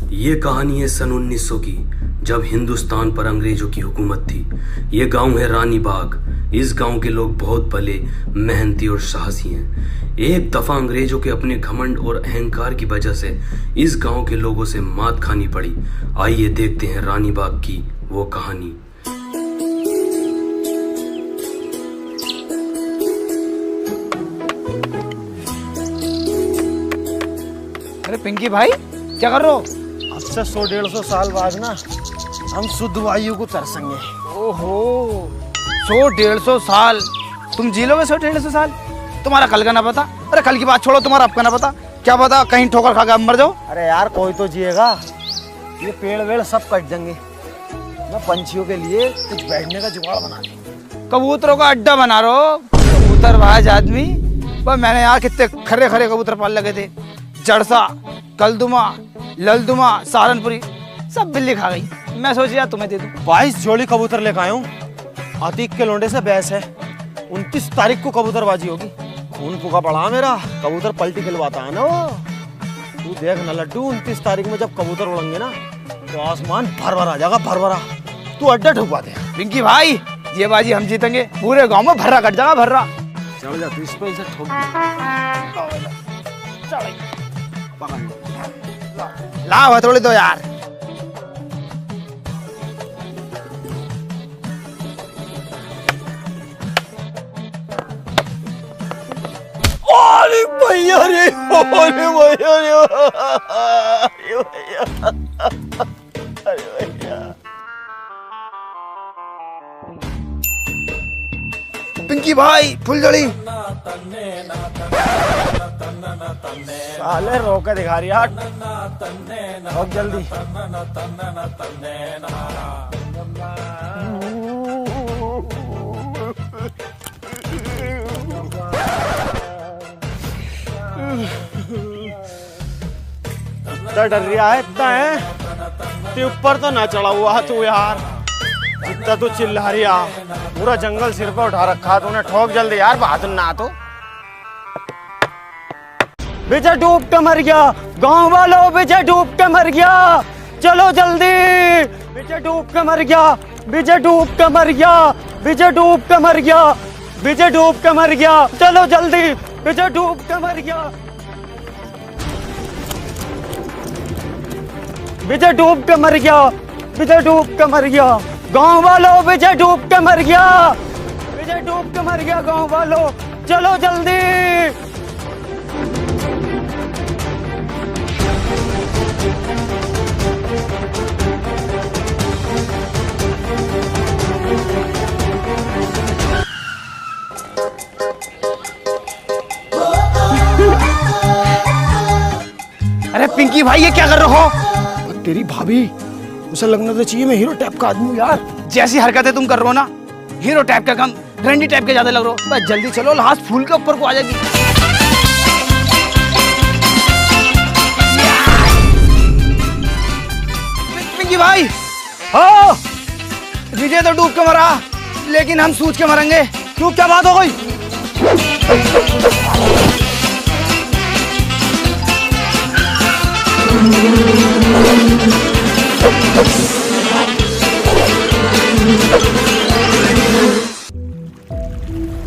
ये कहानी है सन 1900 की, जब हिंदुस्तान पर अंग्रेजों की हुकूमत थी। ये गांव है रानी बाग। इस गांव के लोग बहुत भले, मेहनती और साहसी हैं। एक दफा अंग्रेजों के अपने घमंड और अहंकार की वजह से इस गांव के लोगों से मात खानी पड़ी। आइए देखते हैं रानी बाग की वो कहानी। अरे पिंकी भाई, क्या कर रहे हो? अब से 100-150 साल बाद ना हम शुद्ध वायु को तरसेंगे। ओहो, 100-150 साल तुम जी लोगे? 100-150 साल? तुम्हारा कल का ना पता। अरे कल की बात छोड़ो, तुम्हारा अब का ना पता। क्या पता कहीं ठोकर खा के अब मर जाओ। अरे यार कोई तो जिएगा, ये पेड़ वेड़ सब कट जाएंगे। मैं पंछियों के लिए कुछ बैठने का जुगाड़ बना दूं। कबूतरों का अड्डा बना रहे हो? कबूतरबाज आदमी। पर मैंने यार कितने खरे खरे कबूतर पाल लगे थे। जड़सा, कलदुमा, ललदुमा, सहारनपुरी, सब बिल्ली खा गई। मैं सोच यार तुम्हें दे दूं। 22 जोड़ी कबूतर लेकर आया हूँ। आतिक के लोंडे से बहस है। 29 तारीख को कबूतरबाजी होगी। खून फूका पड़ा मेरा, कबूतर पलटी खिलवाता है ना वो। तू देख ना लड्डू, 29 तारीख में जब कबूतर उड़ेंगे ना तो आसमान भर भर आ जाएगा, भर भरा। तू अड्डा ठुकवा दे। पिंकी भाई, ये बाजी हम जीतेंगे। पूरे गांव में भर्रा कट जाएगा, भर्रा। चल जा तू, इस पे इसे ठोक लाओ हथौड़ी दो यार। अरे भैया रे, अरे भैया रे, अरे भैया, अरे भैया। पिंकी भाई, फुलझड़ी। साले रोक के दिखा रही यार। रोक जल्दी। इतना डर रहा है, इतना है। ते ऊपर तो ना चढ़ा हुआ तू यार, जितना तू चिल्ला रही है। पूरा जंगल सिर पे उठा रखा तूने। ठोक जल्दी यार, बहादुर ना तो। विजय डूब के मर गया, गांव वालों विजय डूब के मर गया, चलो जल्दी। विजय डूब के मर गया, विजय डूब के मर गया, विजय डूब के मर गया, विजय डूब के मर गया, चलो जल्दी। विजय डूब के मर गया, विजय डूब के मर गया, विजय डूब के मर गया, गांव वालों विजय डूब के मर गया, विजय डूब के मर गया, गांव वालों चलो जल्दी। अरे पिंकी भाई, ये क्या कर रहे हो? तेरी भाभी, उसे लगना तो चाहिए मैं हीरो टाइप का आदमी हूँ यार। जैसी हरकतें तुम कर रहे हो ना, हीरो टाइप का कम, ट्रेंडी टाइप के ज्यादा लग रहे हो। बस जल्दी चलो, लास्ट फूल के ऊपर को आ जाएगी। पिंकी भाई, हाँ विजय तो डूब के मरा, लेकिन हम सूझ के मरेंगे। क्यों, क्या बात हो गई?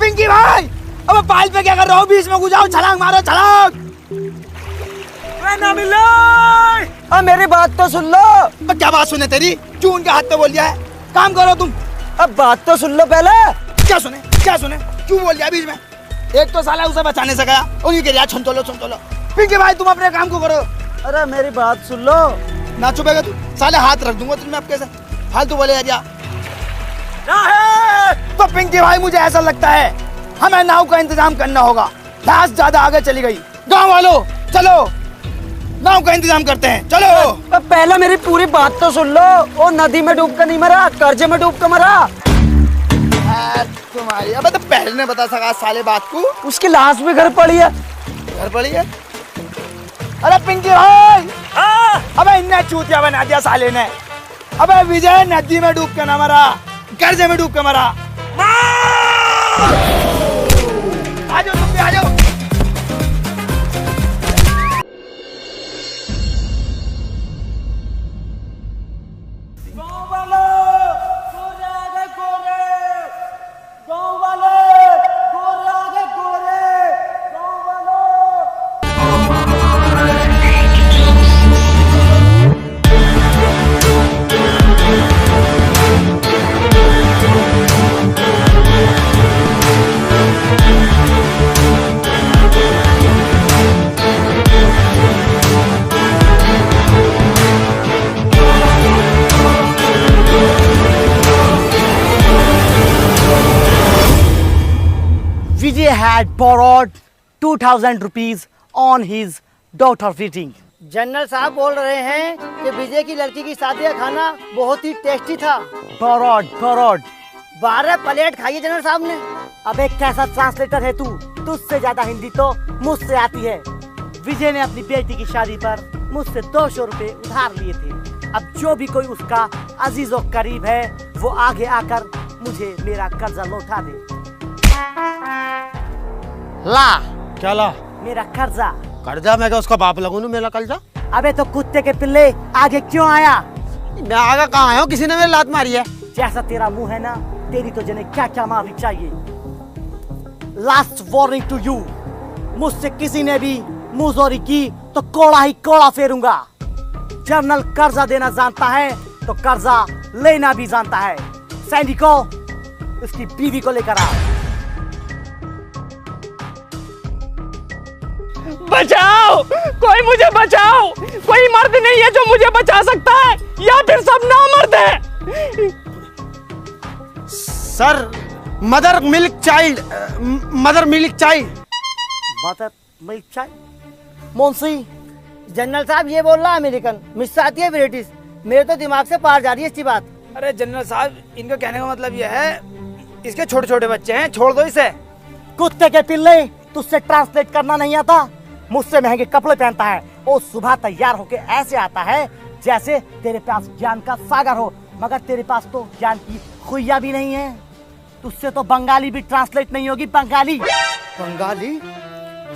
पिंकी भाई, अब पाल पे क्या कर रहे हो? बीच में घुस जाओ, छलांग मारो, छलांग। अब मेरी बात तो सुन लो। अब क्या बात सुने तेरी? क्यों उनके हाथ पे बोल दिया है? काम करो तुम। अब बात तो सुन लो पहले। क्या सुने, क्या सुने? क्यों बोल दिया बीच में? एक तो साला उसे बचाने से गया, उन्हीं के लिए छुन तो लो। पिंकी भाई, तुम अपने काम को करो। अरे मेरी बात सुन लो। ना चुपेगा तू, साले हाथ रख दूंगा तुझमें अब कैसे फालतू बोले जा। तो पिंकी भाई, मुझे ऐसा लगता है हमें नाव का इंतजाम करना होगा। लाश ज्यादा आगे चली गई। गांव वालों चलो, नाव का इंतजाम करते हैं, चलो। पहले मेरी पूरी बात तो सुन लो। वो नदी में डूब कर नहीं मरा, कर्जे में डूब कर मरा। तुम्हारी अब तो पहले ने बता सका साले बात को। उसकी लाश भी घर पड़ी है। घर पड़ी है? अरे पिंकी भाई, अबे इन्हें चूतिया बना दिया साले ने। अबे विजय नदी में डूब के न मरा, कर्जे में डूब के मरा। आ जाओ तुम भी, आ जाओ। had borrowed 2,000 rupees on his daughter wedding. General साहब बोल रहे हैं कि विजय की लड़की की शादी का खाना बहुत ही टेस्टी था। Borrowed. 12 प्लेट खाई है जनरल साहब ने। अबे कैसा ट्रांसलेटर है तू? तुझसे ज्यादा हिंदी तो मुझसे आती है। विजय ने अपनी बेटी की शादी पर मुझसे 200 रुपए उधार लिए थे। अब जो भी कोई उसका अजीज और करीब है वो आगे आकर मुझे मेरा कर्जा लौटा दे। ला क्या ला? मेरा कर्जा। कर्जा? मैं क्या उसका बाप लगूं ना मेरा कर्जा? अबे तो कुत्ते के पिल्ले आगे क्यों आया? मैं आगे कहाँ आया हूँ? किसी ने मेरी लात मारी है। जैसा तेरा मुंह है ना, तेरी तो जने क्या क्या माफी चाहिए। लास्ट वार्निंग टू यू, मुझसे किसी ने भी मुंहजोरी की तो कोड़ा ही कोड़ा फेरूंगा। जनरल कर्जा देना जानता है तो कर्जा लेना भी जानता है। सैनिकों, उसकी बीवी को लेकर आओ। बचाओ, कोई मुझे बचाओ। कोई मर्द नहीं है जो मुझे बचा सकता है, या फिर सब नामर्द है। Sir, mother milk child. Mother milk child. Munshi, general साहब ये बोल रहा है अमेरिकन, मिस आती है ब्रिटिश। मेरे तो दिमाग से पार जा रही है इसकी बात। अरे जनरल साहब, इनका कहने का मतलब यह है, इसके छोटे छोटे बच्चे हैं, छोड़ दो इसे। कुत्ते के पिल्ले, तुझसे ट्रांसलेट करना नहीं आता? मुझसे महंगे कपड़े पहनता है और सुबह तैयार होके ऐसे आता है जैसे तेरे पास ज्ञान का सागर हो, मगर तेरे पास तो ज्ञान की खुइया भी नहीं है। तुझसे तो बंगाली भी ट्रांसलेट नहीं होगी। बंगाली?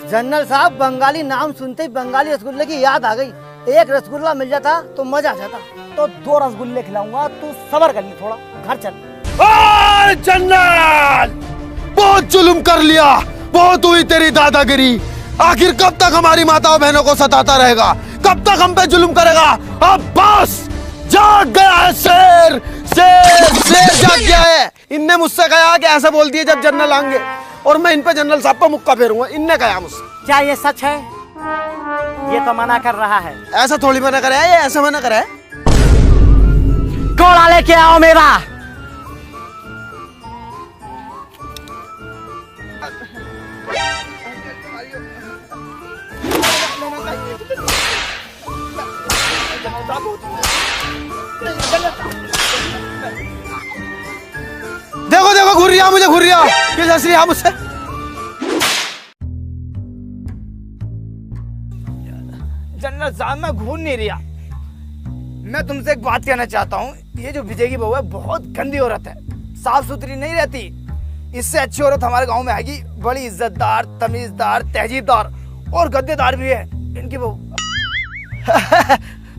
जनरल साहब, बंगाली नाम सुनते ही बंगाली रसगुल्ले की याद आ गई। एक रसगुल्ला मिल जाता तो मजा आ जाता। तो 2 रसगुल्ले खिलाऊंगा, तू सबर कर ले थोड़ा, घर चल। जनरल, बहुत जुल्म कर लिया, बहुत हुई तेरी दादागिरी। आखिर कब तक हमारी माताओं बहनों को सताता रहेगा? कब तक हम पे जुल्म करेगा? अब बस, जाग गया है शेर। शेर जाग गया है। इनने मुझसे कहा कि ऐसे बोल दिए जब जनरल आएंगे, और मैं इन पे जनरल साहब पे मुक्का फेरूंगा। इनने कहा मुझसे। क्या ये सच है? ये तो मना कर रहा है। ऐसा थोड़ी मना करे है, ये ऐसा मना करे है। घोड़ा लेके आओ मेरा। देखो देखो, घूर रहा मुझे, घूर रहा। किस हंस रही मुझसे? जनरल साहब, मैं घूर नहीं रहा। मैं तुमसे एक बात कहना चाहता हूँ। ये जो विजय की बहू है बहुत गंदी औरत है, साफ सुथरी नहीं रहती। इससे अच्छी औरत हमारे गांव में आएगी, बड़ी इज्जतदार, तमीजदार, तहजीबदार और गद्देदार भी है इनकी बहू।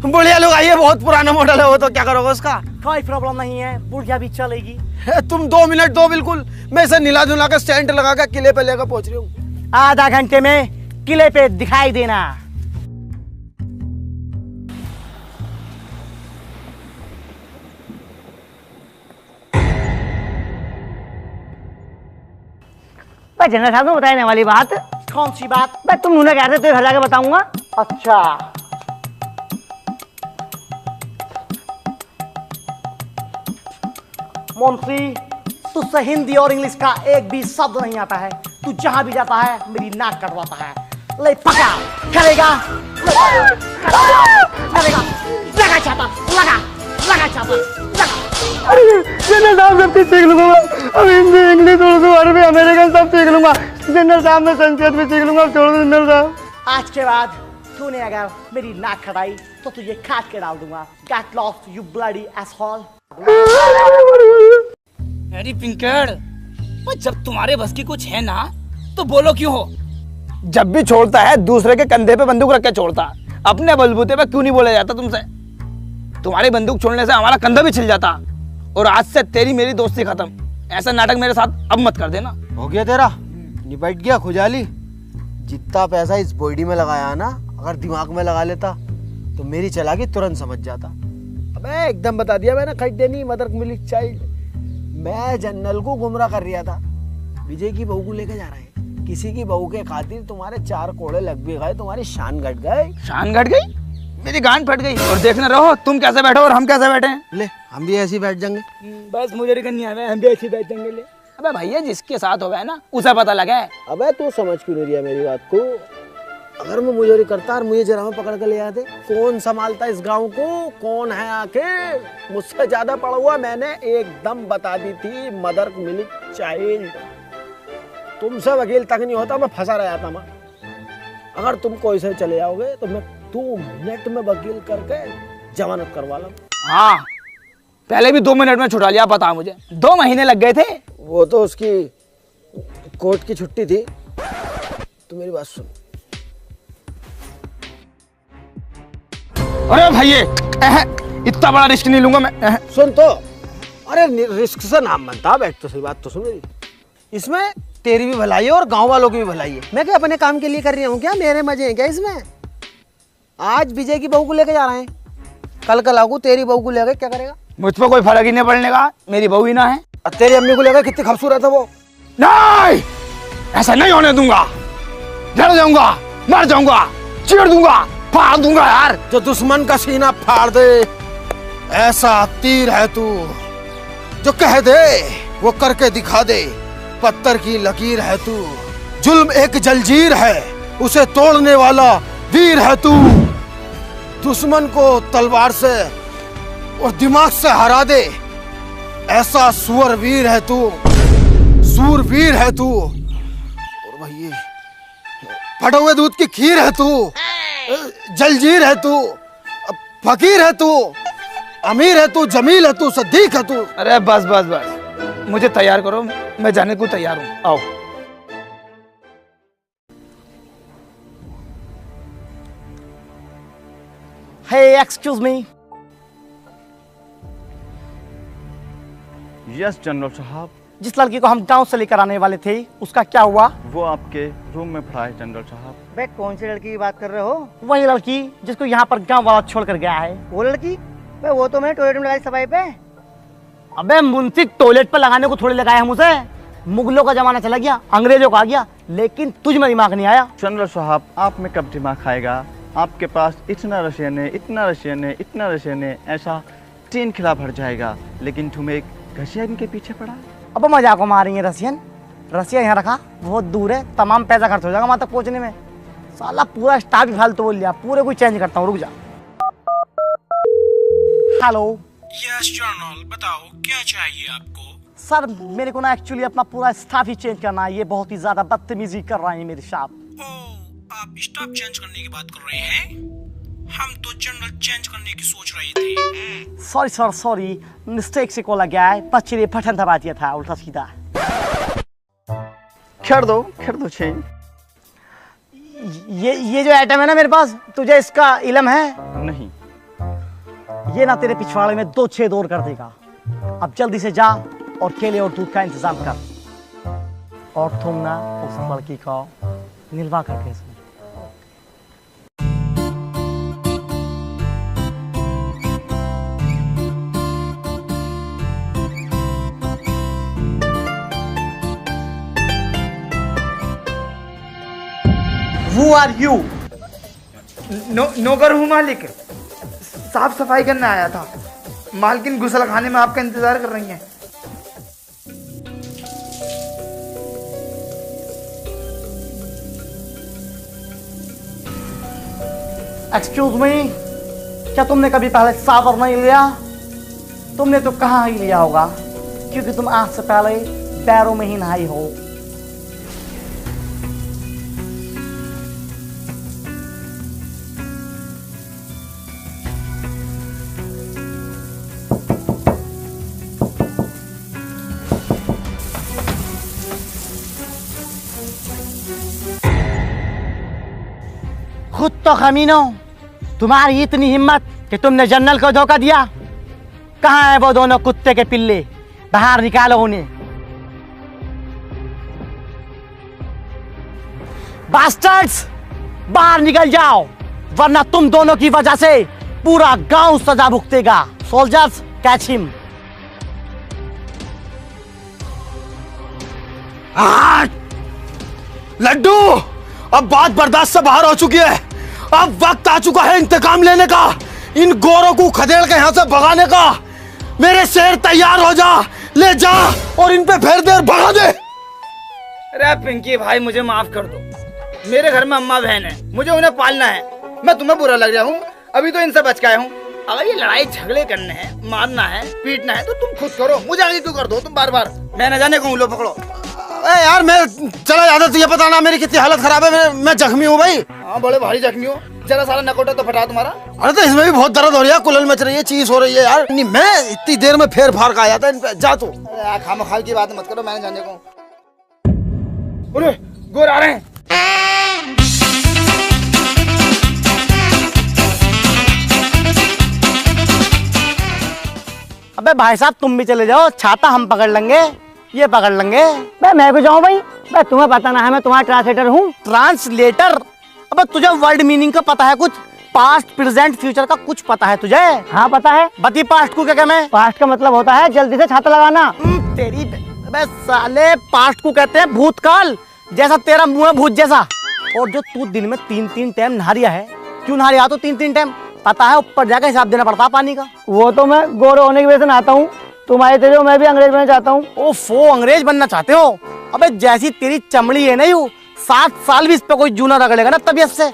बुढ़िया लोग आइए, बहुत पुराना मॉडल है वो, तो क्या करोगे उसका? कोई प्रॉब्लम नहीं है, बुढ़िया भी चलेगी। तुम 2 मिनट दो, बिल्कुल। मैं इसे नीला धुला के स्टैंड लगा के किले पे लेकर पहुंच रही हूँ। आधा घंटे में किले पे दिखाई देना। जनरल साहब को बताने वाली बात। कौन सी बात? मैं तुम उन्हें कहते तो घर जाके बताऊंगा। अच्छा, मुंशी, तुझसे हिंदी और इंग्लिश का एक भी शब्द नहीं आता है। तू जहां भी जाता है मेरी नाक कटवाता है। ले पका, करेगा, लगा छापा, लगा छापा, लगा। जनरल साहब सब सीख लूंगा, अब हिंदी, इंग्लिश, उर्दू, अरबी, अमेरिकन सब सीख लूंगा। जनरल साहब मैं संस्कृत भी सीख लूंगा। छोड़ दो जनरल साहब। आज के बाद तूने अगर मेरी नाक खटाई तो तुझे काट के डाल दूंगा। Get lost, you bloody asshole। अरे पिंकड़, जब तुम्हारे बस की कुछ है ना तो बोलो क्यों हो। जब भी छोड़ता है दूसरे के कंधे पे बंदूक रख के छोड़ता, अपने बलबूते पे क्यों नहीं बोला जाता तुमसे? तुम्हारी बंदूक छोड़ने से हमारा कंधा भी छिल जाता। और आज से तेरी मेरी दोस्ती खत्म। ऐसा नाटक मेरे साथ अब मत कर देना। हो गया तेरा, निपट गया खुजाली। जितना पैसा इस बॉडी में लगाया ना, अगर दिमाग में लगा लेता तो मेरी चालाकी तुरंत समझ जाता। अबे एकदम बता दिया मैंने, खड्डे नहीं, मदर मिल्क चाइल्ड। मैं जनरल को गुमराह कर रहा था। विजय की बहू को लेकर जा रहे हैं। किसी की बहू के खातिर तुम्हारे 4 कोड़े लग भी गए, तुम्हारी शान घट गए। शान घट गई? मेरी गांड फट गई। और देखना रहो तुम कैसे बैठो और हम कैसे बैठे हैं। ले, हम भी ऐसे ही बैठ जाएंगे। बस मुझे करनी है, हम भी ऐसे ही बैठ जाएंगे। ले अबे भैया जिसके साथ हो गया ना उसे पता लगे। अबे तू समझ क्यों नहीं रहा मेरी बात को? अगर मैं मुजोरी करता और मुझे जरा में पकड़ कर ले आते, कौन संभालता इस गांव को? कौन है आखिर? मुझसे ज्यादा पढ़ा हुआ मैंने एकदम बता दी थी, मदर मिल्क चाइल्ड। तुमसे वकील तक नहीं होता, मैं फंसा रह जाता। मैं अगर तुम कोई से चले जाओगे तो मैं 2 मिनट में वकील करके जमानत करवा लूं। हाँ पहले भी 2 मिनट में छुड़ा लिया, पता मुझे 2 महीने लग गए थे। वो तो उसकी कोर्ट की छुट्टी थी। तो मेरी बात सुन। अरे भैया इतना बड़ा रिस्क नहीं लूंगा मैं। सुन तो, अरे रिस्क से नाम बनता। बैठ तो सही बात तो सुन मेरी। इसमें तेरी भी भलाई है और गांव वालों की भी भलाई है। मैं क्या अपने काम के लिए कर रही हूँ क्या? मेरे मजे हैं क्या इसमें? आज विजय की बहू को लेके जा रहे हैं, कल लागू तेरी बहू को लेकर क्या करेगा? मुझ पर कोई फर्क ही नहीं पड़ने का, मेरी बहू ही ना है। और तेरी अम्मी को लेकर कितनी खूबसूरत है वो। नहीं ऐसा नहीं होने दूंगा, लड़ जाऊंगा, मर जाऊंगा, चीर दूंगा, फाड़ दूंगा यार। जो दुश्मन का सीना फाड़ दे ऐसा तीर है तू, जो कह दे वो करके दिखा दे। पत्थर की लकीर है तू, जुल्म एक जंजीर है, उसे तोड़ने वाला वीर है तू। दुश्मन को तलवार से और दिमाग से हरा दे ऐसा सूरवीर है तू, सूरवीर है तू। और भाई फटे हुए दूध की खीर है तू, जलजीर है तू, फकीर है तू, अमीर है तू, जमील है तू, सदीक है तू। अरे बस बस बस, मुझे तैयार करो, मैं जाने को तैयार हूँ। आओ। हे एक्सक्यूज मी। यस जनरल साहब। जिस लड़की को हम गांव से लेकर आने वाले थे उसका क्या हुआ? वो आपके रूम में पड़ा है जनरल साहब। बे कौन सी लड़की की बात कर रहे हो? वही लड़की जिसको यहाँ पर गांव वाला छोड़ कर गया है। वो लड़की? बे वो तो मैंने टॉयलेट में लगाई सफाई पे। अबे मुंशी टॉयलेट पे लगाने को थोड़ी लगाया हम उसे। मुगलों का जमाना चला गया, अंग्रेजों का आ गया, लेकिन तुझ में दिमाग नहीं आया। जनरल साहब आप में कब दिमाग खाएगा? आपके पास इतना रशियन है, इतना रशियन है, इतना रशियन है, ऐसा 3 खिला भर जाएगा, लेकिन तुम्हें एक रशियन के पीछे पड़ा। अब मजाक मार रही है रशियन? रशिया यहाँ रखा, बहुत दूर है, तमाम पैसा खर्च हो जाएगा वहां तक पहुंचने में। साला पूरा स्टाफ ही फालतू बोल लिया, पूरे को चेंज करता हूँ, रुक जा। हेलो यस जनरल, बताओ क्या चाहिए आपको? सर मेरे को ना एक्चुअली अपना पूरा स्टाफ ही चेंज करना है, ये बहुत ही ज्यादा बदतमीजी कर रहे हैं मेरे स्टाफ। ओह आप स्टाफ चेंज करने की बात कर रहे हैं? हम तो जनरल चेंज करने की सोच रहे थे। सॉरी सर सॉरी, मिस्टेक से कॉल आ गया है, बच्चे पठन दबा दिया था उल्टा सीधा। कर दो चेंज। ये जो आइटम है ना मेरे पास, तुझे इसका इल्म है? नहीं। ये ना तेरे पिछवाड़े में 2 छेद और कर देगा। अब जल्दी से जा और केले और दूध का इंतजाम कर, और तुम ना उस लड़की को निलवा कर भेज। Who are you? नौकर हूँ मालिक, साफ सफाई करने आया था। मालकिन गुसल खाने में आपका इंतजार कर रही हैं। एक्सक्यूज मी, क्या तुमने कभी पहले सावर नहीं लिया? तुमने तो कहाँ ही लिया होगा, क्योंकि तुम आज से पहले पैरों में ही नहाई हो। खुद तो खमीनो, तुम्हारी इतनी हिम्मत कि तुमने जनरल को धोखा दिया। कहाँ है वो दोनों कुत्ते के पिल्ले? बाहर निकालो उन्हें। बास्टर्ड्स, बाहर निकल जाओ, वरना तुम दोनों की वजह से पूरा गांव सजा भुगतेगा। Soldiers catch him. लड्डू, अब बात बर्दाश्त से बाहर हो चुकी है। अब वक्त आ चुका है इंतकाम लेने का, इन गोरों को खदेड़ के यहां से भगाने का। मेरे शेर तैयार हो जा, ले जा और इन पे फेर दे और भगा दे। अरे पिंकी भाई मुझे माफ कर दो, मेरे घर में अम्मा बहन है, मुझे उन्हें पालना है। मैं तुम्हें बुरा लग रहा हूँ, अभी तो इनसे बच के आया हूँ। अगर ये लड़ाई झगड़े करने हैं, मारना है, पीटना है तो तुम खुद करो, मुझे आगे क्यों कर दो तुम बार बार। मैं न जाने कहूँ, लो पकड़ो। अरे यार मैं चला जाता, तुझे पता ना मेरी कितनी हालत खराब है, मैं जख्मी हूँ भाई। हाँ बड़े भारी जख्मी हो, जरा सारा नकोटा तो फटा तुम्हारा। अरे तो इसमें भी बहुत दर्द हो रही है, कुलल मच रही है, चीज हो रही है यार। नहीं मैं इतनी देर में फेर फार का आया था इन पे, जा तू। खामखाल की बात मत करो, मैंने जाने को। अरे गोर आ रहे हैं। अबे भाई साहब तुम भी चले जाओ, छाता हम पकड़ लेंगे, ये पकड़ लेंगे। मैं भी जाऊँ भाई? तुम्हें पता ना है मैं तुम्हारा ट्रांसलेटर हूँ। ट्रांसलेटर? अबे तुझे वर्ड मीनिंग का पता है कुछ? पास्ट प्रेजेंट फ्यूचर का कुछ पता है तुझे? हाँ पता है। बती पास्ट को क्या कहते हैं? पास्ट का मतलब होता है जल्दी से छाता लगाना। तेरी अबे साले, पास्ट को कहते हैं भूतकाल, जैसा तेरा मुंह है भूत जैसा। और जो तू दिन में 3-3 टाइम नहा रिया है, क्यों नहा रिया तो 3-3 टाइम? पता है ऊपर जाकर हिसाब देना पड़ता है पानी का। वो तो मैं गोरे होने की वजह से नहाता हूँ, तुम आए थे जो मैं भी अंग्रेज बनना चाहता हूँ। ओफो, अंग्रेज बनना चाहते हो? अबे जैसी तेरी चमड़ी है ना, यूं 7 साल भी इस पे कोई जूना रगड़ेगा ना तबीयत से,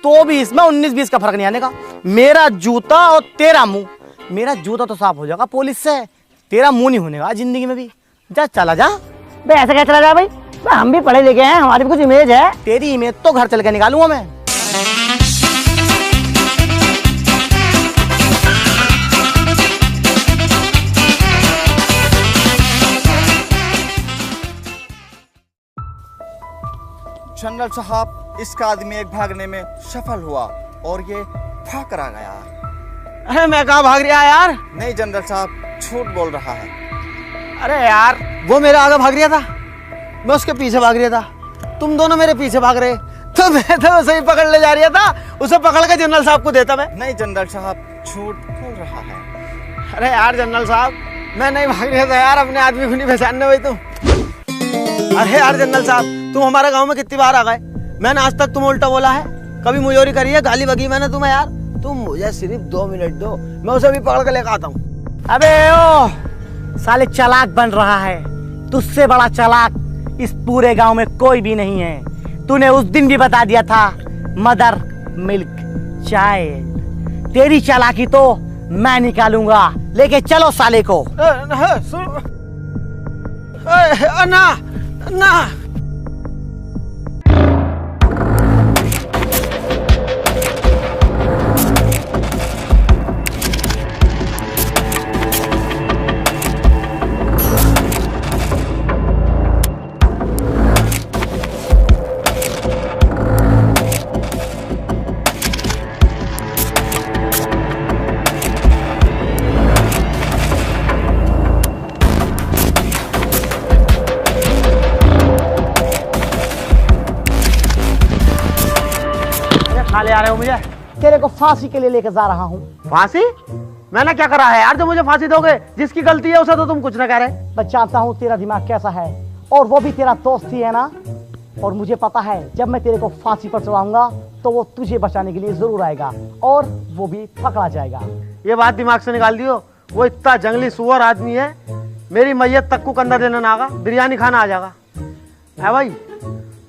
तो भी इसमें 19-20 का फर्क नहीं आने का। मेरा जूता और तेरा मुंह, मेरा जूता तो साफ हो जाएगा पुलिस से, तेरा मुंह नहीं होने का जिंदगी में भी। जा चला जा। बे ऐसे क्या चला जा भाई, हम भी पढ़े लिखे हैं, हमारी भी कुछ इमेज है। तेरी इमेज तो घर चल के निकालूंगा मैं। जनरल साहब, इसका आदमी एक भागने में सफल हुआ और ये भाग कर आ गया। अरे मैं कहाँ भाग रहा यार? नहीं जनरल साहब, झूठ बोल रहा है। अरे यार वो मेरे आगे भाग रहा था, मैं उसके पीछे भाग रहा था, तुम दोनों मेरे पीछे भाग रहे, तो मैं तो उसे ही पकड़ ले जा रहा था, उसे पकड़ के जनरल साहब को देता मैं। नहीं जनरल साहब, झूठ बोल रहा है। अरे यार जनरल साहब, मैं नहीं भाग रहा था यार, अपने आदमी को नहीं पहचानने भाई तुम। अरे यार जनरल साहब, तुम हमारे गांव में कितनी बार आ गए, मैंने आज तक तुम उल्टा बोला है, कभी मुजोरी करी है, गाली बगी मैंने तुम्हें यार। तुम मुझे सिर्फ 2 मिनट दो, मैं उसे भी पकड़ के लेकर आता हूँ। अबे ओ साले, चालाक बन रहा है, तुझसे बड़ा चालाक इस पूरे गांव में कोई भी नहीं है। तूने उस दिन भी बता दिया था मदर मिल्क चाइल्ड, तेरी चालाकी तो मैं निकालूंगा, लेके चलो साले को। ना ना ले आ रहे हो मुझे? तेरे को फांसी के लिए लेकर जा रहा हूँ। फांसी? मैंने क्या करा है यार जो मुझे फांसी दोगे? जिसकी गलती है उसे तो तुम कुछ ना कह रहे। मैं जानता हूँ तेरा दिमाग कैसा है, और वो भी तेरा दोस्त ही है ना, और मुझे पता है जब मैं तेरे को फांसी पर चढ़ाऊंगा तो वो तुझे बचाने के लिए जरूर आएगा, और वो भी पकड़ा जाएगा। ये बात दिमाग से निकाल दियो, वो इतना जंगली सुअर आदमी है, मेरी मैयत तक को कंधा देने ना आगा, बिरयानी खाना आ जाएगा। है भाई,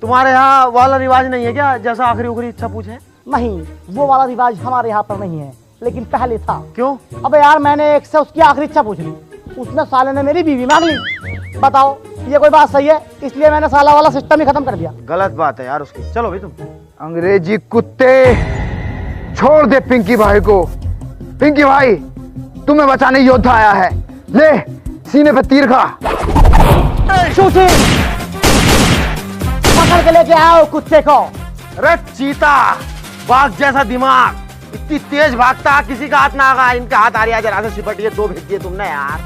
तुम्हारे यहाँ वाला रिवाज नहीं है क्या, जैसा आखिरी उखरी इच्छा पूछे? नहीं, वो वाला रिवाज हमारे यहाँ पर नहीं है, लेकिन पहले था। क्यों? अबे यार मैंने एक से उसकी आखिरी इच्छा पूछ ली, उसने साले ने मेरी बीवी मांग ली। बताओ ये कोई बात सही है? इसलिए मैंने साला वाला सिस्टम ही खत्म कर दिया। गलत बात है यार उसकी। चलो भाई तुम। अंग्रेजी कुत्ते, छोड़ दे पिंकी भाई को। पिंकी भाई, तुम्हें बचाने योद्धा आया है, ले सीने पे तीर खा। शूटिंग पकड़ के लेके आओ कुत्ते को। अरे चीता, बाघ जैसा दिमाग, इतनी तेज भागता, किसी का हाथ ना आगा, इनके हाथ आ रही है, जरा से सिपटिए, 2 भेज दिए तुमने यार।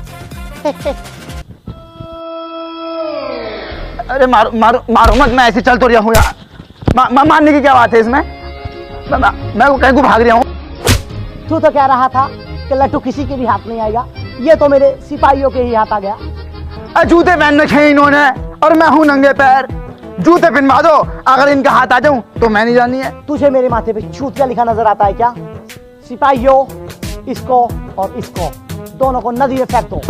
अरे मारो मारो मारो मत, मैं ऐसे चल तो रहा हूँ यार। मारने की क्या बात है इसमें? मैं कहीं को भाग रहा हूँ। तू तो कह रहा था कि लट्टू किसी के भी हाथ नहीं आएगा, ये तो मेरे सिपाहियों के ही हाथ आ गया। जूते पहन रखे हैं इन्होंने और मैं हूँ नंगे पैर। जूते पहनवा दो, अगर इनका हाथ आ जाऊं तो मैं नहीं जानी है। तुझे मेरे माथे पे चूतिया लिखा नजर आता है क्या? सिपाहियों, इसको और इसको दोनों को नदी में फेंक दो।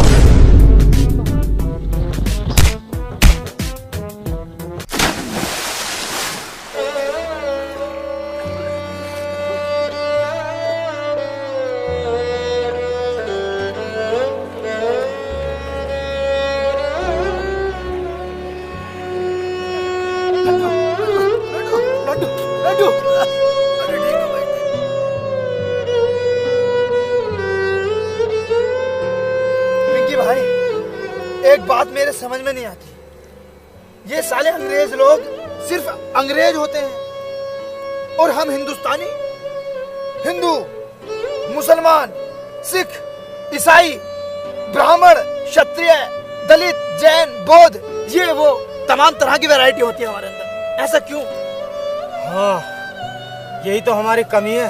लड्डू अरे ठीक है भाई। पिंकी भाई, एक बात मेरे समझ में नहीं आती, ये साले अंग्रेज लोग सिर्फ अंग्रेज होते हैं और हम हिंदुस्तानी, हिंदू, मुसलमान, सिख, ईसाई, ब्राह्मण, क्षत्रिय, दलित, जैन, बौद्ध, ये वो तमाम तरह की वैरायटी होती है हमारे अंदर। ऐसा क्यों? हाँ, यही तो हमारी कमी है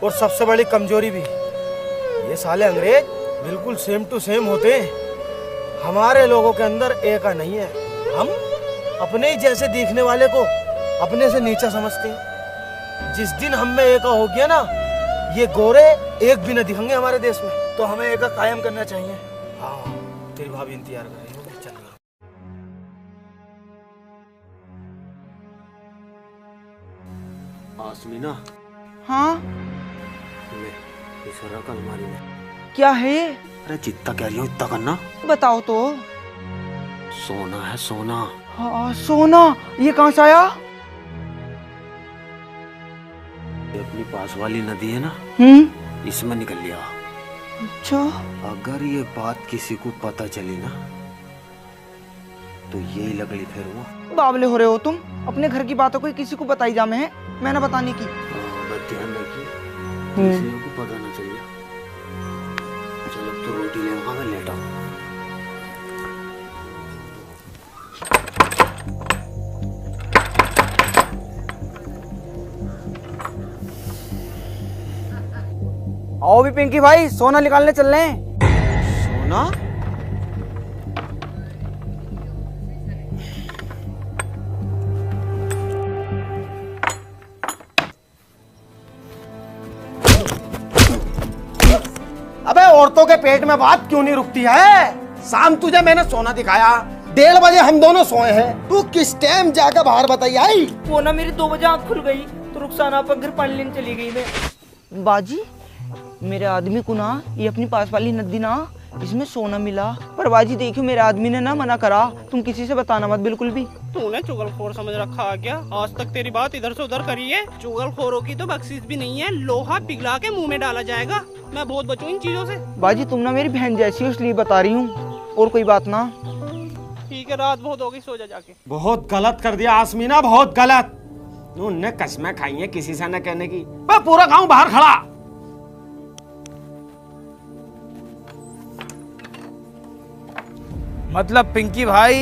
और सबसे बड़ी कमजोरी भी। ये साले अंग्रेज बिल्कुल सेम टू सेम होते हैं, हमारे लोगों के अंदर एक नहीं है। हम अपने ही जैसे दिखने वाले को अपने से नीचा समझते हैं। जिस दिन हम में एक हो गया ना, ये गोरे एक भी न दिखेंगे हमारे देश में। तो हमें एक कायम करना चाहिए। हाँ, तेरी भाभी इंतजार कर रही होगी, चल। आसमीना, हाँ ले इस रकम अलमारी में। क्या है ये? अरे जितना कह रही हो इतना करना। बताओ तो। सोना है सोना। हाँ सोना, ये कहाँ से आया? ये अपनी पास वाली नदी है ना, इसमें निकल लिया। अच्छा, अगर ये बात किसी को पता चली ना तो यही लगड़ी फिर हुआ। बावले हो रहे हो तुम। अपने घर की बातों को किसी को बताई जा मैं ना बताने की। ध्यान रखिए किसी को पता ना चलिए। चल अब तो रोटी ले वहां, मैं लेटा हूँ। आओ भी पिंकी भाई, सोना निकालने चल रहे हैं। सोना? अबे औरतों के पेट में बात क्यों नहीं रुकती है? शाम तुझे मैंने सोना दिखाया, 1:30 बजे हम दोनों सोए हैं, तू किस टाइम जाकर बाहर बताई आई? वो ना मेरी 2 बजे आँख खुल गई तो रुखसाना पर घर पानी लेने चली गई मैं। बाजी, मेरे आदमी को ना ये अपनी पास वाली नदी ना, इसमें सोना मिला। पर बाजी देखियो, मेरे आदमी ने ना मना करा, तुम किसी से बताना मत बिल्कुल भी। तूने चुगलखोर समझ रखा है क्या? आज तक तेरी बात इधर से उधर करी है। चुगलखोरों की तो बख्शीश भी नहीं है, लोहा पिघला के मुंह में डाला जाएगा। मैं बहुत बचूं इन चीजों से। बाजी तुम ना मेरी बहन जैसी हो, इसलिए बता रही हूँ, और कोई बात ना। ठीक है, रात बहुत हो गई, सो जा जाके। बहुत गलत कर दिया आसमीना, बहुत गलत। उनने कसमें खाई है किसी से न कहने की। पूरा गांव बाहर खड़ा। मतलब पिंकी भाई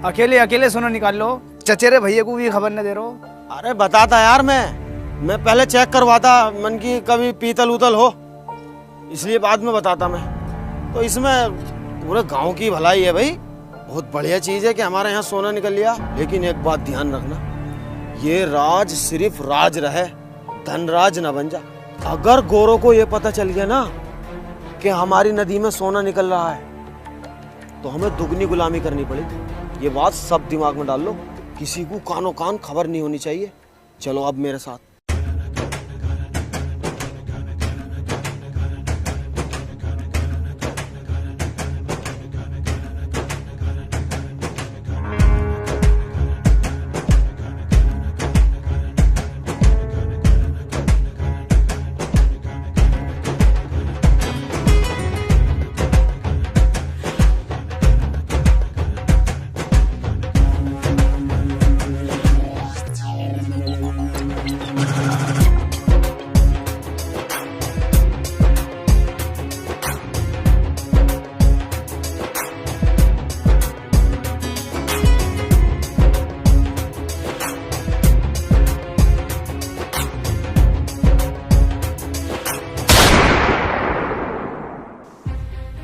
अकेले अकेले सोना निकाल लो, चचेरे भैया को भी खबर न दे रहो। अरे बताता यार, मैं पहले चेक करवाता, मन की कभी पीतल उतल हो, इसलिए बाद में बताता मैं। तो इसमें पूरे गांव की भलाई है भाई। बहुत बढ़िया चीज है कि हमारे यहाँ सोना निकल लिया। लेकिन एक बात ध्यान रखना, ये राज सिर्फ राज रहे, धनराज न बन जा। अगर गोरों को ये पता चल गया ना कि हमारी नदी में सोना निकल रहा है तो हमें दुगनी गुलामी करनी पड़ेगी। ये बात सब दिमाग में डाल लो, किसी को कानो कान खबर नहीं होनी चाहिए। चलो अब मेरे साथ।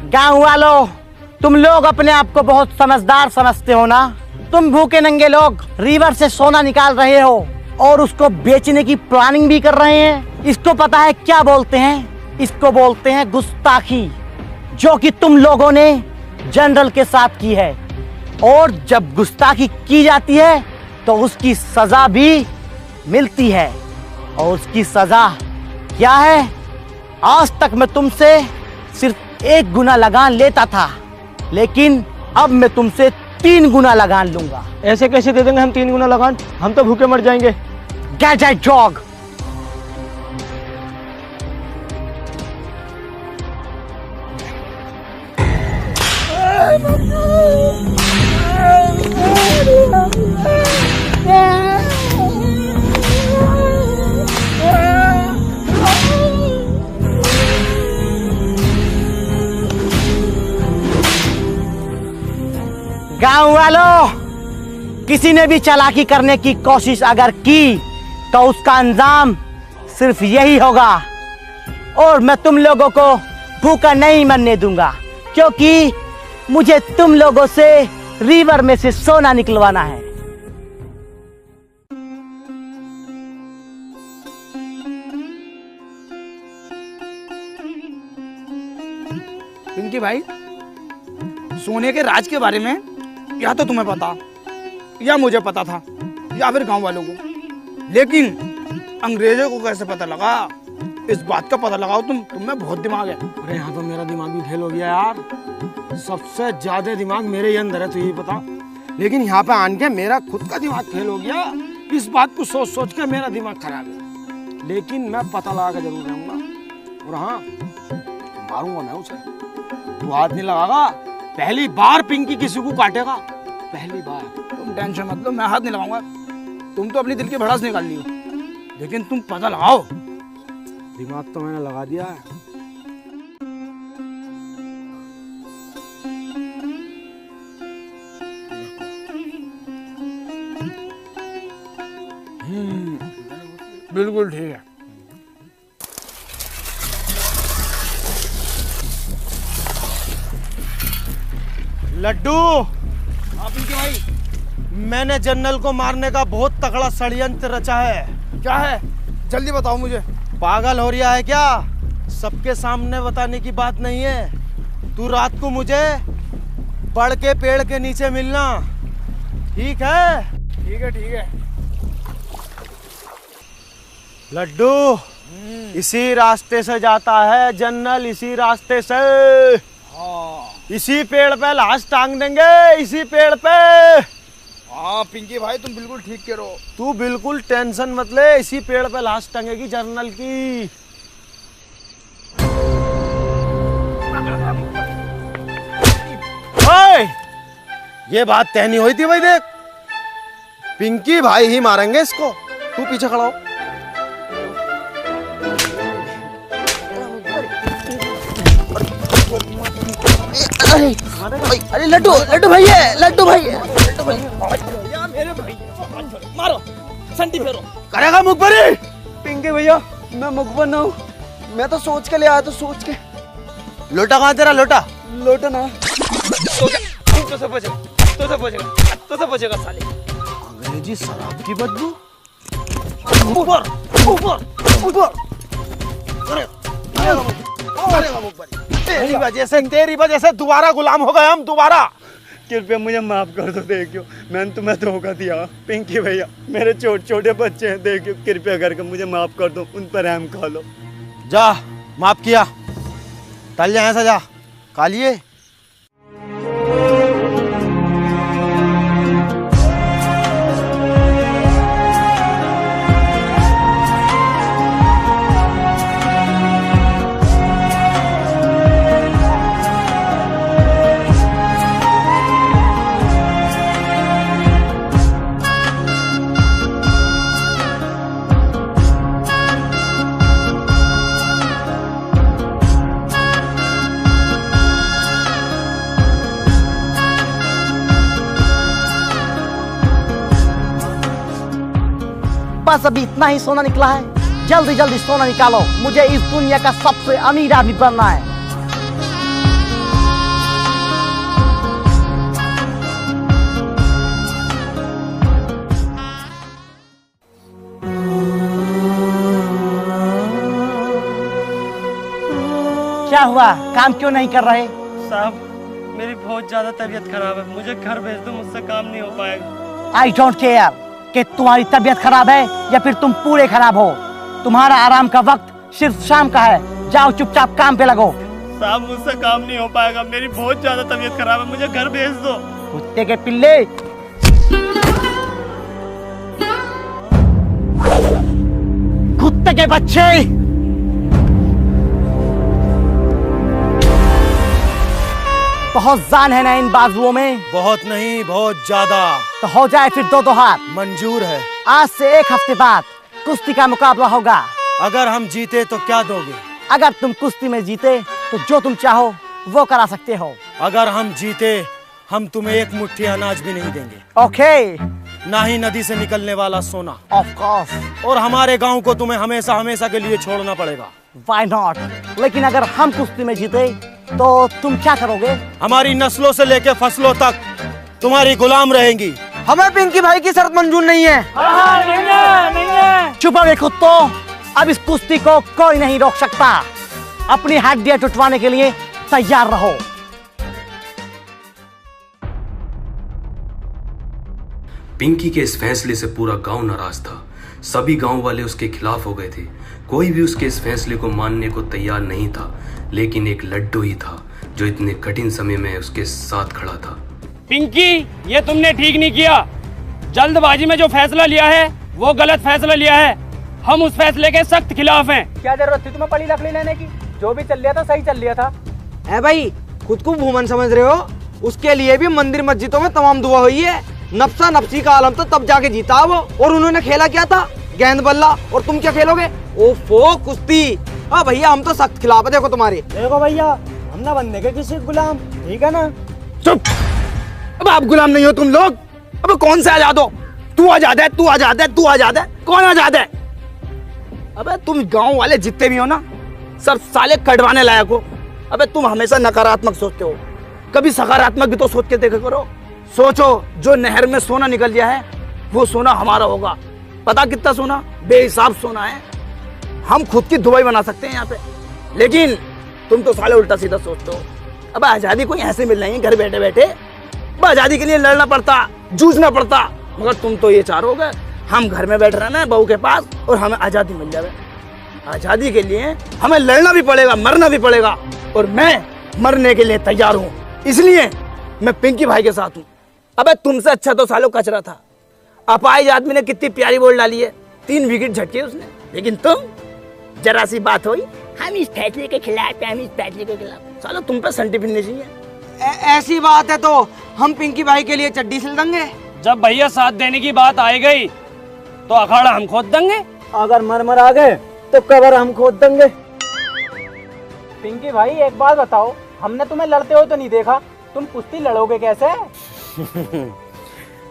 गाँव वालों, तुम लोग अपने आप को बहुत समझदार समझते हो ना। तुम भूखे नंगे लोग रिवर से सोना निकाल रहे हो और उसको बेचने की प्लानिंग भी कर रहे हैं। इसको पता है क्या बोलते हैं? इसको बोलते हैं गुस्ताखी, जो कि तुम लोगों ने जनरल के साथ की है। और जब गुस्ताखी की जाती है तो उसकी सजा भी मिलती है। और उसकी सजा क्या है? आज तक मैं तुमसे सिर्फ 1 गुना लगान लेता था, लेकिन अब मैं तुमसे 3 गुना लगान लूंगा। ऐसे कैसे दे देंगे हम 3 गुना लगान? हम तो भूखे मर जाएंगे। Get that dog. गांव वालों, किसी ने भी चालाकी करने की कोशिश अगर की तो उसका अंजाम सिर्फ यही होगा। और मैं तुम लोगों को भूखा नहीं मरने दूंगा, क्योंकि मुझे तुम लोगों से रिवर में से सोना निकलवाना है। पिंकी भाई, सोने के राज के बारे में या तो तुम्हें पता या मुझे पता था या फिर गांव वालों को, लेकिन अंग्रेजों को कैसे पता लगा? इस बात का पता लगाओ तुम में बहुत दिमाग है। अरे यहाँ तो मेरा दिमाग भी फेल हो गया यार। सबसे ज्यादा दिमाग मेरे ही अंदर है, तुझे पता। लेकिन यहाँ पे आन के मेरा खुद का दिमाग फेल हो गया। इस बात को सोच सोच के मेरा दिमाग खराब है। लेकिन मैं पता लगा के जरूर रहूंगा। और हाँ, मारूंगा मैं उसे। तू हाथ नहीं लगागा। पहली बार पिंकी किसी को काटेगा, पहली बार। तुम टेंशन मत लो, मैं हाथ नहीं लगाऊंगा। तुम तो अपनी दिल की भड़ास निकाल ली हो, लेकिन तुम पता लगाओ। दिमाग तो मैंने लगा दिया है। बिल्कुल ठीक है। लड्डू, हाँ पिंकी भाई, मैंने जनरल को मारने का बहुत तगड़ा षड्यंत्र रचा है। क्या है? जल्दी बताओ मुझे। पागल हो रहा है क्या? सबके सामने बताने की बात नहीं है। तू रात को मुझे बड़ के पेड़ के नीचे मिलना, ठीक है? ठीक है ठीक है। लड्डू, इसी रास्ते से जाता है जनरल, इसी रास्ते से। इसी पेड़ पे लाश टांग देंगे, इसी पेड़ पे। हाँ पिंकी भाई, तुम बिल्कुल ठीक कह रहे हो। तू बिल्कुल टेंशन मत ले, इसी पेड़ पे लाश टंगेगी जनरल की। ओए, ये बात तय नहीं हुई थी भाई। देख, पिंकी भाई ही मारेंगे इसको। तू पीछे खड़ा हो। अरे लड्डू, लड्डू भैया, लड्डू भैया, लड्डू भैया, मेरे भाई, मारो, संटी फेरो। करेगा मुखबरी? पिंकी भैया, मैं मुखबर ना हूँ। मैं तो सोच के ले आया, तो सोच के। लोटा कहाँ तेरा? लोटा लोटा ना। तो सब बचेगा साले। अंग्रेजी शराब की बदबू। ऊपर ऊपर ऊपर। तेरी वजह से दोबारा गुलाम हो गए हम, दोबारा। कृपया मुझे माफ कर दो। देखियो, मैंने तुम्हें धोखा दिया। पिंकी भैया, मेरे छोटे छोटे बच्चे हैं। देखियो, कृपया करके मुझे माफ कर दो, उन पर रहम खा लो। जा, माफ किया। टल जाए ऐसा, जा कालिए। बस अभी इतना ही सोना निकला है। जल्दी जल्दी सोना निकालो, मुझे इस दुनिया का सबसे अमीर आदमी बनना है। क्या हुआ? काम क्यों नहीं कर रहे? साहब, मेरी बहुत ज्यादा तबीयत खराब है। मुझे घर भेज दो, मुझसे काम नहीं हो पाएगा। आई डोंट केयर कि तुम्हारी तबीयत खराब है या फिर तुम पूरे खराब हो। तुम्हारा आराम का वक्त सिर्फ शाम का है। जाओ चुपचाप काम पे लगो। साहब, मुझसे काम नहीं हो पाएगा। मेरी बहुत ज्यादा तबीयत खराब है, मुझे घर भेज दो। कुत्ते के पिल्ले। कुत्ते के बच्चे। बहुत जान है ना इन बाजुओं में। बहुत नहीं, बहुत ज्यादा। तो हो जाए फिर दो हाथ। मंजूर है। आज से 1 हफ्ते बाद कुश्ती का मुकाबला होगा। अगर हम जीते तो क्या दोगे? अगर तुम कुश्ती में जीते तो जो तुम चाहो वो करा सकते हो। अगर हम जीते हम तुम्हें एक मुट्ठी अनाज भी नहीं देंगे। ओके। ना ही नदी से निकलने वाला सोना। Of course. और हमारे गांव को तुम्हें हमेशा हमेशा के लिए छोड़ना पड़ेगा। Why not? लेकिन अगर हम कुश्ती में जीते तो तुम क्या करोगे? हमारी नस्लों से लेकर फसलों तक तुम्हारी गुलाम रहेंगी। हमें पिंकी भाई की शर्त मंजूर नहीं है। नहीं है। चुप रहो कुत्तों। अब इस कुश्ती को कोई नहीं रोक सकता। अपनी हड्डियां टुटवाने के लिए तैयार रहो। पिंकी के इस फैसले से पूरा गांव नाराज था। सभी गांव वाले उसके खिलाफ हो गए थे। कोई भी उसके इस फैसले को मानने को तैयार नहीं था, लेकिन एक लड्डू ही था जो इतने कठिन समय में उसके साथ खड़ा था। पिंकी, ये तुमने ठीक नहीं किया। जल्दबाजी में जो फैसला लिया है वो गलत फैसला लिया है। हम उस फैसले के सख्त खिलाफ हैं। क्या जरूरत थी तुम्हें पड़ी लकड़ी लेने की? जो भी चल लिया था सही चल लिया था। है भाई, खुद को भूमन समझ रहे हो? उसके लिए भी मंदिर मस्जिदों में तमाम दुआ हुई है। नफ्सा नफ्सी का आलम तो तब जाके जीता वो। और उन्होंने खेला क्या था? गेंद बल्ला। और तुम क्या खेलोगे? ओफो, कुश्ती। हाँ भैया, हम तो सख्त खिलाफ है। देखो तुम्हारे। देखो भैया, हम ना बनने के किसी गुलाम, ठीक है ना? चुप। अब आप गुलाम नहीं हो तुम लोग। अब कौन से आजाद हो? तू आजाद है, तू आजाद है, तू आजाद है। कौन आजाद है? अबे तुम गांव वाले जितने भी हो ना, सब साले कटवाने लायक हो। अबे तुम हमेशा नकारात्मक सोचते हो, कभी सकारात्मक भी तो सोच के देखा करो। सोचो, जो नहर में सोना निकल गया है वो सोना हमारा होगा। पता कितना सोना? बेहिसाब सोना है। हम खुद की दुबई बना सकते हैं यहाँ पे, लेकिन तुम तो साले उल्टा सीधा सोचते हो। अब आजादी कोई ऐसे मिल रही है घर बैठे बैठे। अब आजादी के लिए लड़ना पड़ता, जूझना पड़ता। मगर तुम तो ये चाहोगे हम घर में बैठ रहना है बहू के पास और हमें आजादी मिल जाए। आजादी के लिए हमें लड़ना भी पड़ेगा, मरना भी पड़ेगा, और मैं मरने के लिए तैयार हूँ। इसलिए मैं पिंकी भाई के साथ हूँ। अबे तुमसे अच्छा तो सालों कचरा था। अपाहिज आदमी ने कितनी प्यारी बॉल डाली है, 3 विकेट झटके उसने। लेकिन तुम, जरा सी बात हुई, हम इस फैसले के खिलाफ हैं, हम इस फैसले के खिलाफ। सालों तुम पे संटी फिरनी चाहिए। ऐसी बात है तो हम पिंकी भाई के लिए चड्डी सिल देंगे। जब भैया साथ देने की बात आई गई तो अखाड़ा हम खोद देंगे। अगर मर आ गए तो कबर हम खोद देंगे। पिंकी भाई, एक बात बताओ, हमने तुम्हें लड़ते हुए तो नहीं देखा, तुम कुश्ती लड़ोगे कैसे?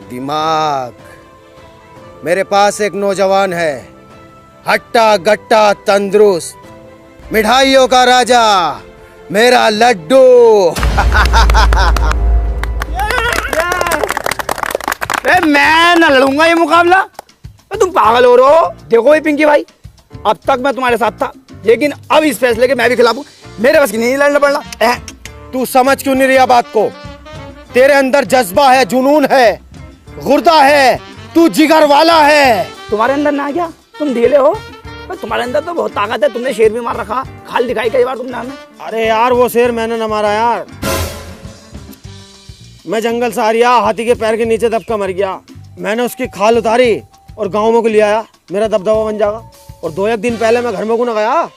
दिमाग। मेरे पास एक नौजवान है, हट्टा गट्टा तंदुरुस्त, मिठाइयों का राजा, मेरा लड्डू। मैं न लड़ूंगा ये मुकाबला। तुम पागल हो रहे हो? देखो ये पिंकी भाई, अब तक मैं तुम्हारे साथ था, लेकिन अब इस फैसले के मैं भी खिलाफ हूँ। मेरे बस की नहीं लड़ना पड़ना। तू समझ क्यों नहीं रहा बात को? तेरे अंदर जज्बा है, जुनून है, गुर्दा है, तू जिगर वाला है। तुम्हारे अंदर ना क्या? तुम ढीले हो। तुम्हारे अंदर तो बहुत ताकत है, तुमने शेर भी मार रखा, खाल दिखाई कई बार तुमने हमें। अरे यार, वो शेर मैंने न मारा यार। मैं जंगल से आ रिया, हाथी के पैर के नीचे दबका मर गया। मैंने उसकी खाल उतारी और गाँव में को ले आया, मेरा दबदबा बन जाएगा। और 2-1 दिन पहले मैं घर में को न गया,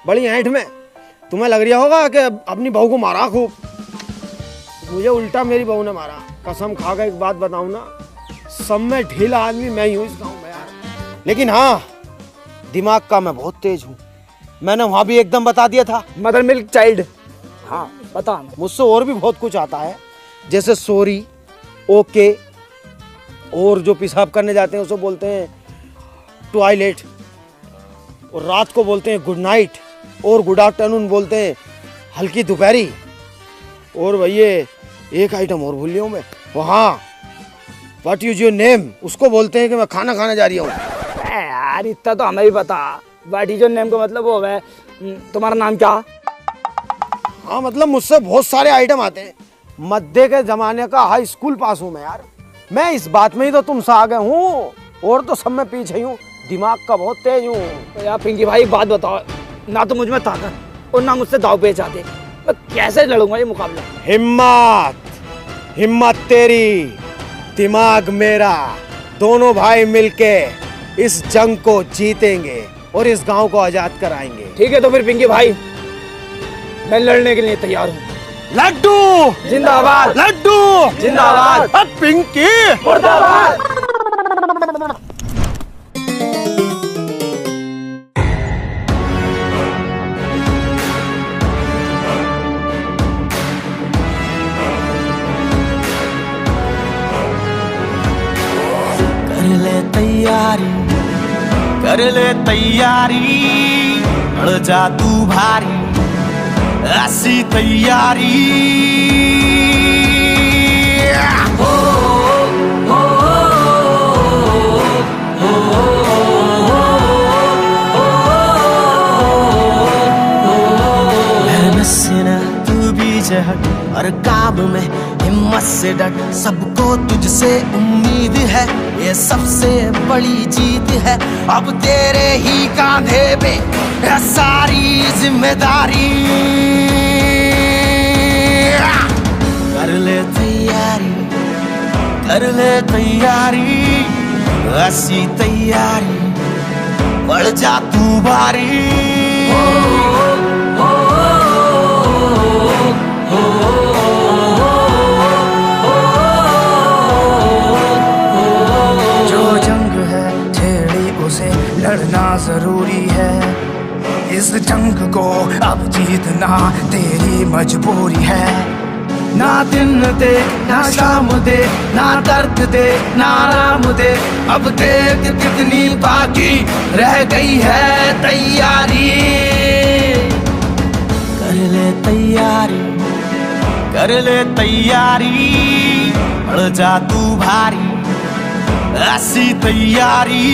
बड़ी ऐंठ में। तुम्हें लग रहा होगा कि अपनी बहू को मारा खूब, मुझे उल्टा मेरी बहू ने मारा। कसम खा के एक बात बताऊं ना, सब में ढीला आदमी मैं ही हूँ इस गाँव में यार। लेकिन हाँ, दिमाग का मैं बहुत तेज हूँ। मैंने वहाँ भी एकदम बता दिया था, मदर मिल्क चाइल्ड। हाँ बता। मुझसे और भी बहुत कुछ आता है, जैसे सॉरी, ओके, और जो पेशाब करने जाते हैं उसे बोलते हैं टॉयलेट, और रात को बोलते हैं गुड नाइट, और गुड आफ्टरनून बोलते हैं हल्की दोपहरी। और भैया एक आइटम और भूल लिया हूँ मैं, वहाँ व्हाट इज योर नेम, उसको बोलते हैं कि मैं खाना खाने जा रही हूँ। यार इतना तो हमें भी पता। व्हाट इज योर नेम का मतलब वो है तुम्हारा नाम क्या? हाँ मतलब मुझसे बहुत सारे आइटम आते हैं। मध्य के जमाने का हाई स्कूल पास हूँ मैं यार। मैं इस बात में ही तो तुमसे आगे हूँ, और तो सब में पीछे ही हूँ। दिमाग का बहुत तेज हूँ। तो यार पिंकी भाई बात बताओ, ना तो मुझ में ताकत और ना मुझसे दाव पेच आते, मैं कैसे लड़ूंगा ये मुकाबला? हिम्मत, हिम्मत तेरी, दिमाग मेरा, दोनों भाई मिलके इस जंग को जीतेंगे और इस गांव को आजाद कराएंगे। ठीक है तो फिर पिंकी भाई, मैं लड़ने के लिए तैयार हूँ। लड्डू जिंदाबाद, लड्डू जिंदाबाद, अब पिंकी मुर्दाबाद। कर ले तैयारी, बढ़ जा तू भारी, ऐसी तैयारी। तू भी हट और काम में हिम्मत से डट, सबको तुझसे उम्मीद है, ये सबसे बड़ी जीत है। अब तेरे ही कांधे पे है सारी जिम्मेदारी। कर ले तैयारी, कर ले तैयारी, ऐसी तैयारी, बढ़ जा तू भारी। लड़ना जरूरी है, इस जंग को अब जीतना तेरी मजबूरी है। ना दिन दे ना शाम दे, ना दर्द दे ना आराम दे, अब देख कितनी बाकी रह गई है तैयारी। कर ले तैयारी, कर ले तैयारी, बढ़ जा तू भारी, ऐसी तैयारी।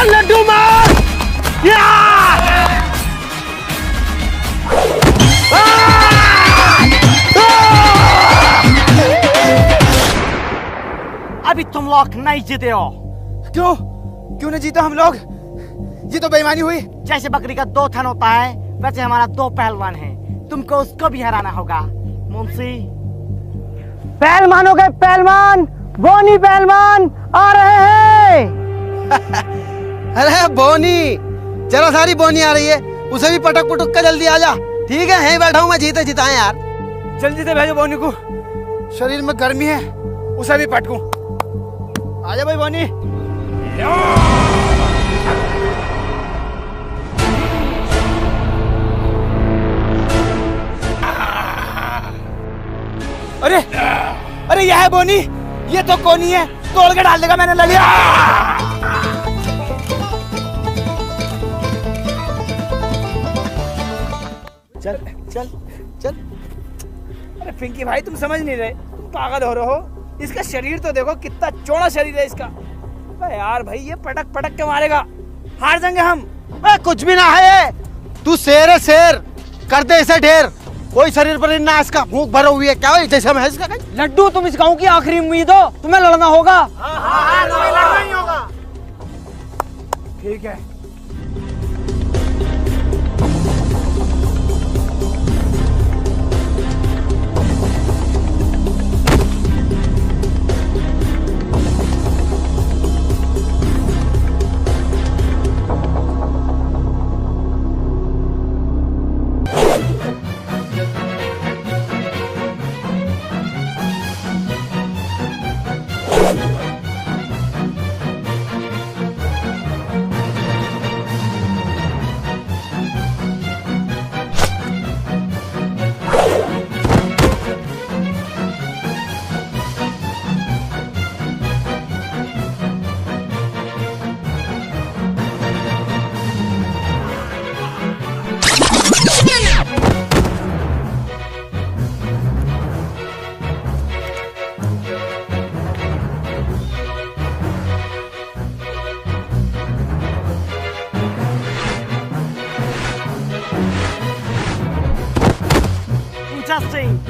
लड्डू मार, अभी तुम लोग नहीं जीते हो। क्यों क्यों नहीं जीता हम लोग? ये तो बेईमानी हुई। जैसे बकरी का 2 थन होता है, वैसे हमारा 2 पहलवान है, तुमको उसको भी हराना होगा। मुंशी पहलवान हो गए, पहलवान बोनी पहलवान आ रहे हैं। अरे बोनी, जरा सारी बोनी आ रही है, उसे भी पटक पुटक कर जल्दी आ जा। ठीक है, यहीं बैठा हूँ मैं, जीते जिताए यार। जल्दी से भेजो बोनी को, शरीर में गर्मी है, उसे भी पटकूं। आजा भाई बोनी। अरे अरे यह है बोनी, ये तो कोनी है, तोड़ के डाल देगा, मैंने ले लिया। चल चल चल। अरे पिंकी भाई तुम समझ नहीं रहे, तुम पागल हो रहे हो। इसका शरीर तो देखो, कितना चौड़ा शरीर है इसका। अरे यार भाई, ये पटक पटक के मारेगा, हार जाएंगे हम। कुछ भी ना है, तू शेर है शेर, कर दे इसे ढेर। कोई शरीर पर ना, इसका भूख भरा हुई है, क्या है जैसे हम है इसका। लड्डू, तुम इस गांव की आखिरी उम्मीद हो, तुम्हें लड़ना होगा। लड़ना ही होगा। ठीक है। interesting.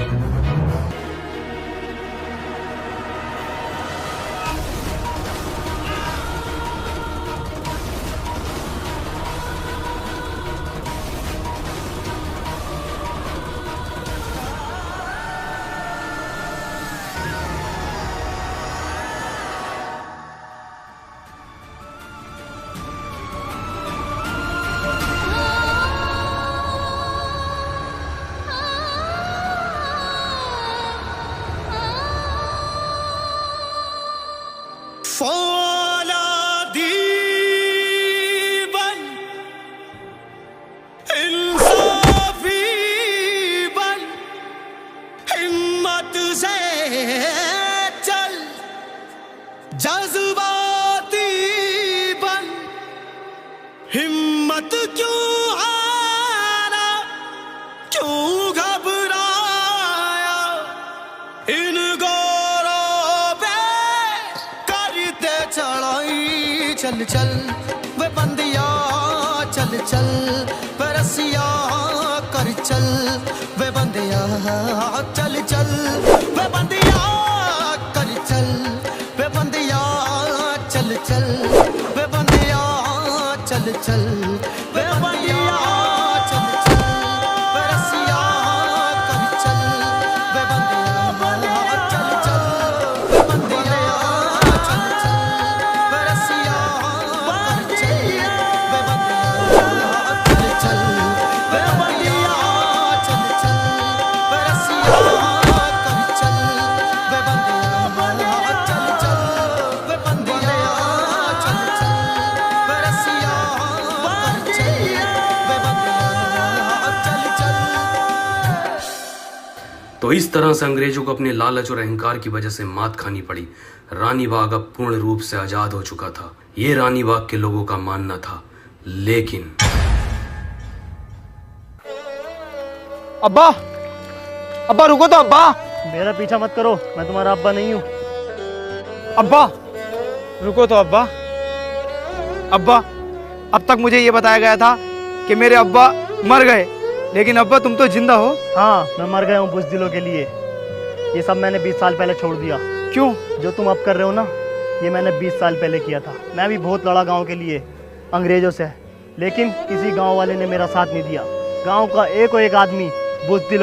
जज्बाती बन, हिम्मत क्यों हारा, क्यों घबराया, इन गोरों पे करते चढ़ाई। चल चल वे बंदिया चल चल, वे रसिया कर चल, वे बंदिया चल चल, वे बंदिया कर चल, वे बंदिया चल चल, वे बंदिया चल चल, वे बंदिया चल चल, वे रसिया कर चल, वे बंदिया चल चल, वे बंदिया चल चल, वे रसिया कर चल, वे बंदिया चल चल, वे बंदिया चल चल, वे रसिया कर चल, वे बंदिया चल चल, वे बंदिया चल चल, वे रसिया कर चल, वे बंदिया चल चल। तो इस तरह से अंग्रेजों को अपने लालच और अहंकार की वजह से मात खानी पड़ी। रानी बाग अब पूर्ण रूप से आजाद हो चुका था, ये रानी बाग के लोगों का मानना था। लेकिन अब्बा, अब्बा रुको तो अब्बा। मेरा पीछा मत करो, मैं तुम्हारा अब्बा नहीं हूँ। अब्बा रुको तो अब्बा। अब्बा, अब तक मुझे ये बताया गया था कि मेरे अब्बा मर गए, लेकिन अब्बा तुम तो जिंदा हो। हाँ, मैं मर गया हूँ बुज़दिलों के लिए। ये सब मैंने 20 साल पहले छोड़ दिया। क्यों? जो तुम अब कर रहे हो ना, ये मैंने 20 साल पहले किया था। मैं भी बहुत लड़ा गांव के लिए अंग्रेजों से, लेकिन किसी गांव वाले ने मेरा साथ नहीं दिया। गांव का एक और एक आदमी बुज़दिल और